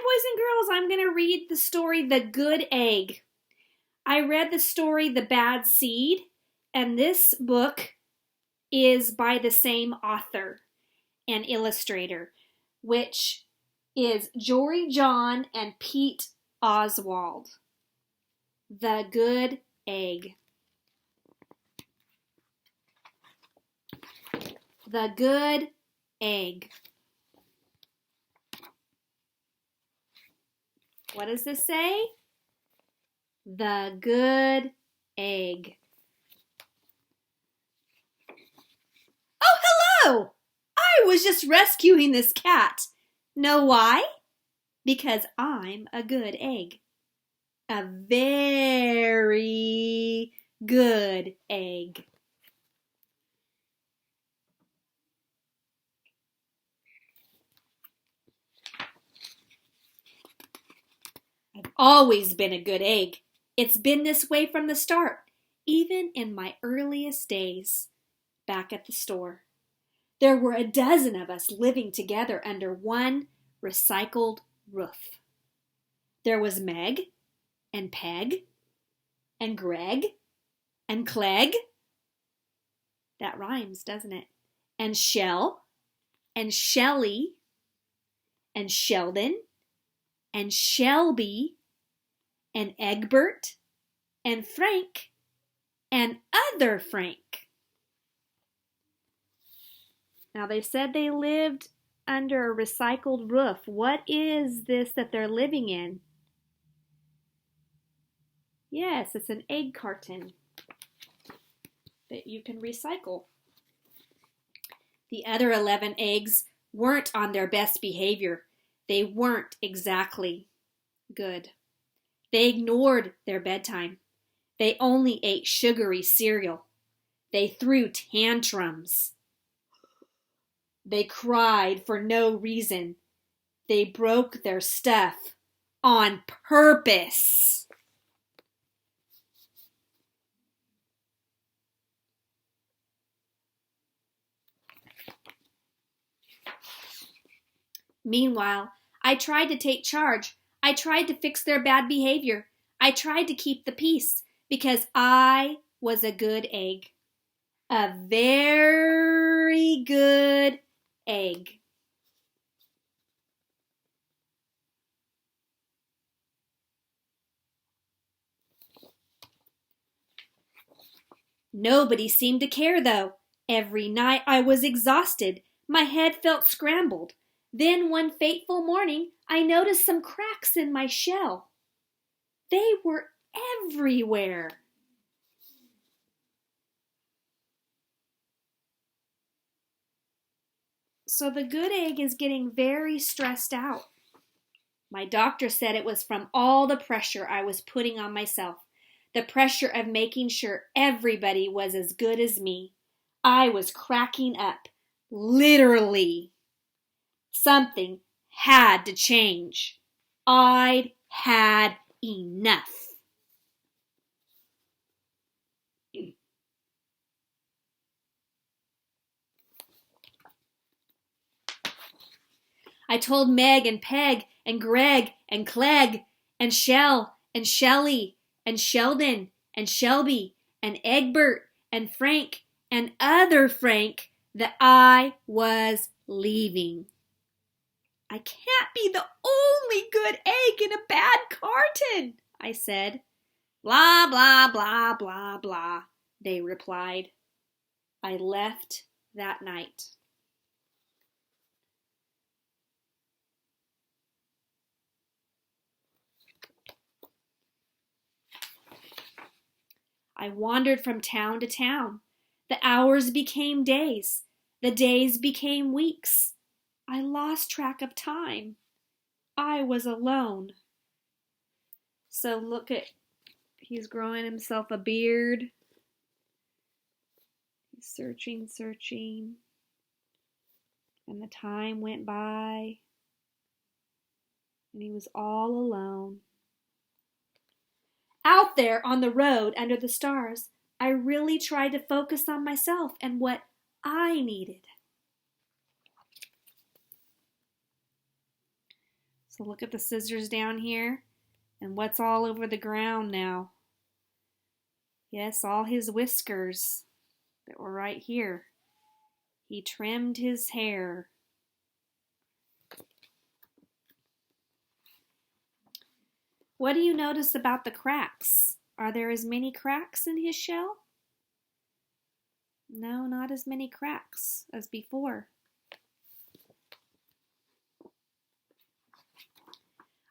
boys and girls, I'm going to read the story The Good Egg. I read the story The Bad Seed, and this book is by the same author and illustrator, which is Jory John and Pete Oswald. The Good Egg. The Good Egg. What does this say? The Good Egg. Oh, hello! I was just rescuing this cat. Know why? Because I'm a good egg. A very good egg. I've always been a good egg. It's been this way from the start, even in my earliest days back at the store. There were a dozen of us living together under one recycled roof. There was Meg and Peg and Greg and Clegg. That rhymes, doesn't it? And Shell and Shelly and Sheldon and Shelby and Egbert and Frank and other Frank. Now they said they lived under a recycled roof. What is this that they're living in? Yes, it's an egg carton that you can recycle. The other 11 eggs weren't on their best behavior. They weren't exactly good. They ignored their bedtime. They only ate sugary cereal. They threw tantrums. They cried for no reason. They broke their stuff on purpose. Meanwhile, I tried to take charge. I tried to fix their bad behavior. I tried to keep the peace because I was a good egg. A very good egg. Nobody seemed to care, though. Every night I was exhausted. My head felt scrambled. Then one fateful morning, I noticed some cracks in my shell. They were everywhere. So the good egg is getting very stressed out. My doctor said it was from all the pressure I was putting on myself. The pressure of making sure everybody was as good as me. I was cracking up, literally. Something had to change. I'd had enough. I told Meg and Peg and Greg and Clegg and Shell and Shelly and Sheldon and Shelby and Egbert and Frank and other Frank that I was leaving. I can't be the only good egg in a bad carton, I said. Blah, blah, blah, blah, blah, they replied. I left that night. I wandered from town to town. The hours became days. The days became weeks. I lost track of time. I was alone. So look at, he's growing himself a beard. He's searching. And the time went by. And he was all alone. Out there on the road under the stars, I really tried to focus on myself and what I needed. So look at the scissors down here. And what's all over the ground now? Yes, all his whiskers that were right here. He trimmed his hair. What do you notice about the cracks? Are there as many cracks in his shell? No, not as many cracks as before.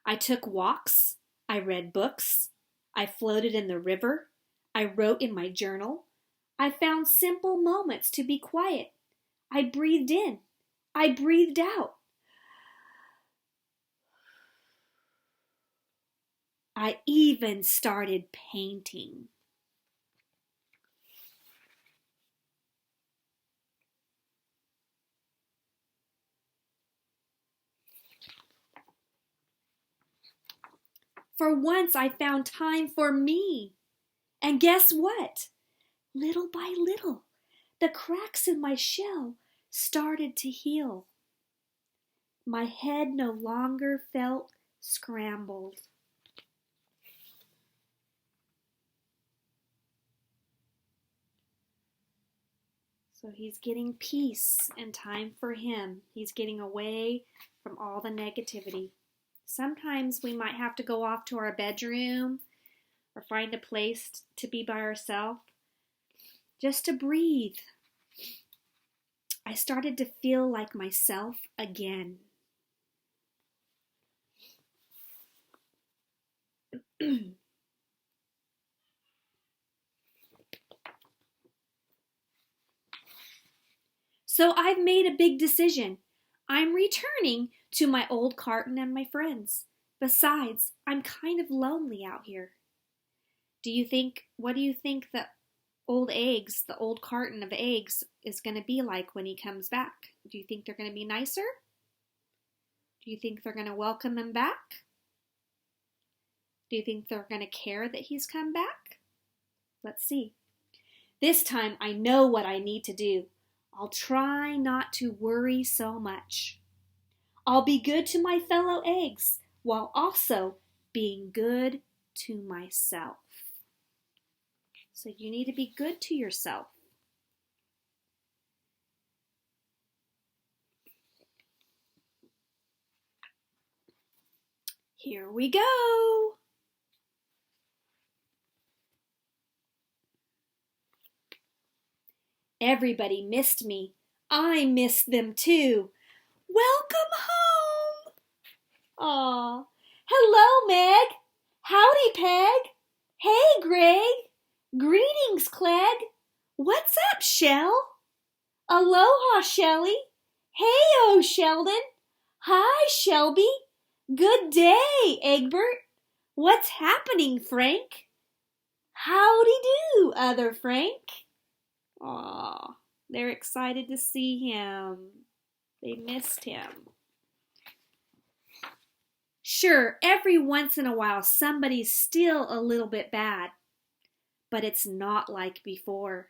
I took walks. I read books. I floated in the river. I wrote in my journal. I found simple moments to be quiet. I breathed in. I breathed out. I even started painting. For once, I found time for me. And guess what? Little by little, the cracks in my shell started to heal. My head no longer felt scrambled. So he's getting peace and time for him. He's getting away from all the negativity. Sometimes we might have to go off to our bedroom or find a place to be by ourselves just to breathe. I started to feel like myself again. So I've made a big decision. I'm returning to my old carton and my friends. Besides, I'm kind of lonely out here. What do you think the old eggs, the old carton of eggs is going to be like when he comes back? Do you think they're going to be nicer? Do you think they're going to welcome him back? Do you think they're going to care that he's come back? Let's see. This time I know what I need to do. I'll try not to worry so much. I'll be good to my fellow eggs while also being good to myself. So you need to be good to yourself. Here we go. Everybody missed me. I missed them too. Welcome home. Aw. Hello, Meg. Howdy, Peg. Hey, Greg. Greetings, Clegg. What's up, Shell? Aloha, Shelly. Hey-o, Sheldon. Hi, Shelby. Good day, Egbert. What's happening, Frank? Howdy do, other Frank. Aw, they're excited to see him. They missed him. Sure, every once in a while somebody's still a little bit bad, but it's not like before.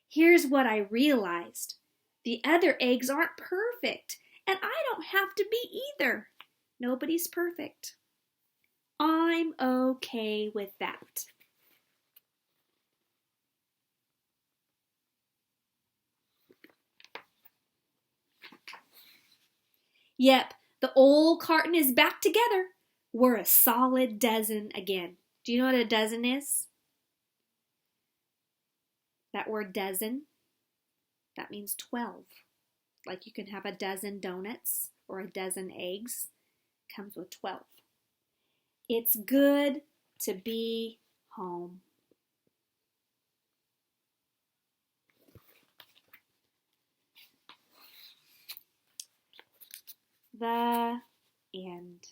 Here's what I realized. The other eggs aren't perfect, and I don't have to be either. Nobody's perfect. I'm okay with that. Yep, the old carton is back together. We're a solid dozen again. Do you know what a dozen is? That word dozen, that means 12. Like you can have a dozen donuts or a dozen eggs. Comes with 12. It's good to be home. The end.